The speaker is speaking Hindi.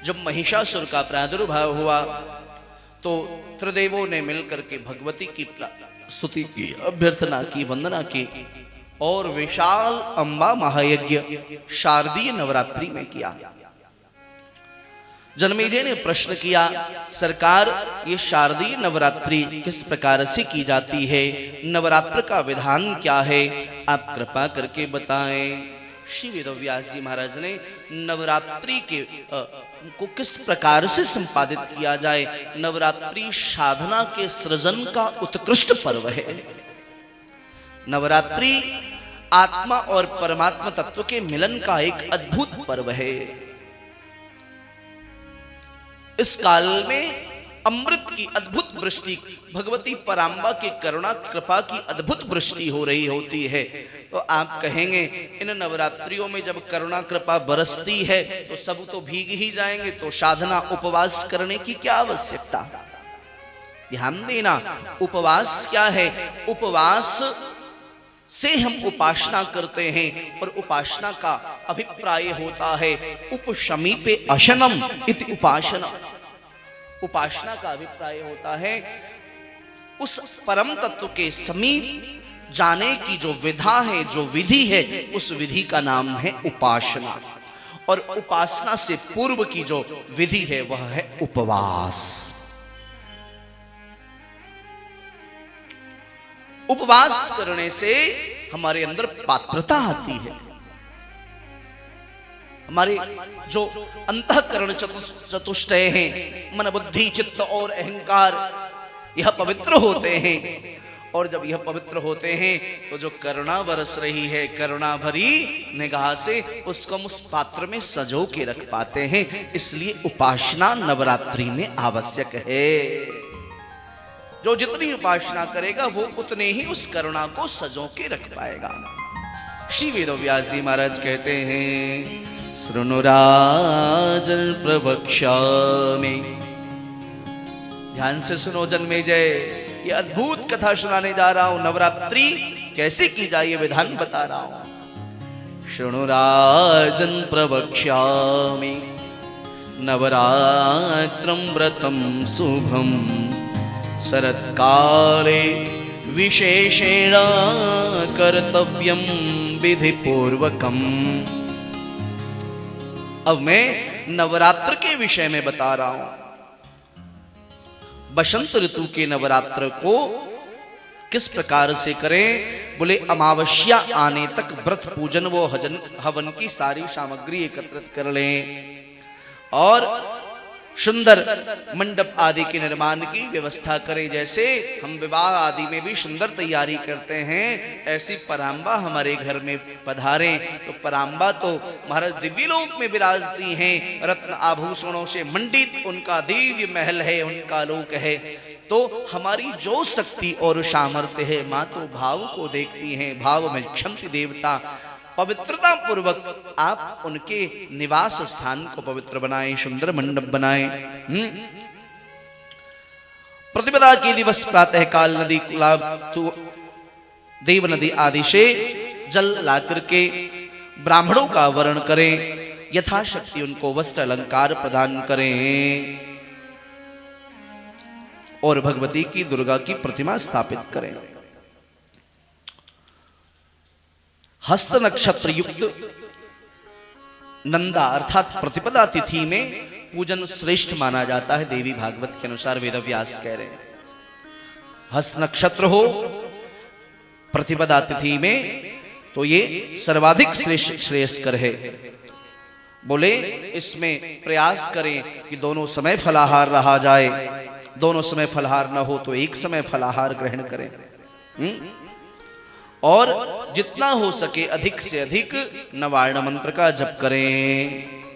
जब महिषासुर का प्रादुर्भाव हुआ तो त्रिदेवों ने मिलकर के भगवती की स्तुति की, अभ्यर्थना की, वंदना की और विशाल अंबा महायज्ञ शारदीय नवरात्रि में किया। जन्मेजय ने प्रश्न किया, सरकार ये शारदीय नवरात्रि किस प्रकार से की जाती है, नवरात्र का विधान क्या है, आप कृपा करके बताएं। श्री वेदव्यास जी महाराज ने नवरात्रि के को किस प्रकार से संपादित किया जाए, नवरात्रि साधना के सृजन का उत्कृष्ट पर्व है। नवरात्रि आत्मा और परमात्मा तत्व के मिलन का एक अद्भुत पर्व है। इस काल में अमृत की अद्भुत वृष्टि, भगवती परांबा की करुणा कृपा की अद्भुत वृष्टि हो रही होती है। तो आप कहेंगे इन नवरात्रियों में जब करुणा कृपा बरसती है तो सब तो भीग ही जाएंगे, तो साधना उपवास करने की क्या आवश्यकता। ध्यान देना, उपवास क्या है, उपवास से हम उपासना करते हैं और उपासना का अभिप्राय होता है उपशमीपे अशनम इति उपासना। उपासना का अभिप्राय होता है उस परम तत्व के समीप जाने की जो विधा है, जो विधि है, उस विधि का नाम है उपासना। और उपासना से पूर्व की जो विधि है वह है उपवास। उपवास करने से हमारे अंदर पात्रता आती है, हमारे जो अंतःकरण चतुष्टय हैं, मन बुद्धि चित्त और अहंकार, यह पवित्र होते हैं। और जब यह पवित्र होते हैं तो जो करुणा बरस रही है, करुणा भरी निगाह से उसको हम उस पात्र में सजो के रख पाते हैं। इसलिए उपासना नवरात्रि में आवश्यक है। जो जितनी उपासना करेगा वो उतने ही उस करुणा को सजो के रख पाएगा। श्री वेदव्यास जी महाराज कहते हैं, शृणुराजन प्रवक्ष्यामि। ध्यान से सुनो जन्मेजय, ये अद्भुत कथा सुनाने जा रहा हूं। नवरात्रि कैसे की जाए ये विधान बता रहा हूं। शृणुराजन प्रवक्ष्यामि नवरात्रं व्रतं शुभम शरत्काले विशेषेण कर्तव्यम विधि पूर्वकम। अब मैं नवरात्र के विषय में बता रहा हूं। बसंत ऋतु के नवरात्र को किस प्रकार से करें, बोले अमावस्या आने तक व्रत पूजन व हवन की सारी सामग्री एकत्रित कर लें और सुंदर मंडप आदि के निर्माण की व्यवस्था करें। जैसे हम विवाह आदि में भी सुंदर तैयारी करते हैं, ऐसी परांबा हमारे घर में पधारें। तो परांबा तो महाराज दिव्य लोक में विराजती हैं, रत्न आभूषणों से मंडित उनका दिव्य महल है, उनका लोक है। तो हमारी जो शक्ति और सामर्थ्य है, माँ तो भाव को देखती हैं, भाव में क्षमति देवता। पवित्रता पूर्वक आप उनके निवास स्थान को पवित्र बनाएं, सुंदर मंडप बनाएं। प्रतिपदा के दिवस प्रातः काल नदी देव नदी आदि से जल लाकर के ब्राह्मणों का वरण करें, यथाशक्ति उनको वस्त्र अलंकार प्रदान करें और भगवती की दुर्गा की प्रतिमा स्थापित करें। हस्त नक्षत्र युक्त नंदा अर्थात प्रतिपदा तिथि में पूजन श्रेष्ठ माना जाता है। देवी भागवत के अनुसार वेदव्यास कह रहे हैं, हस्त नक्षत्र हो प्रतिपदा तिथि में तो ये सर्वाधिक श्रेयस्कर है। बोले इसमें प्रयास करें कि दोनों समय फलाहार रहा जाए, दोनों समय फलाहार न हो तो एक समय फलाहार ग्रहण करें। और जितना हो सके अधिक से अधिक नवार्ण मंत्र का जप करें।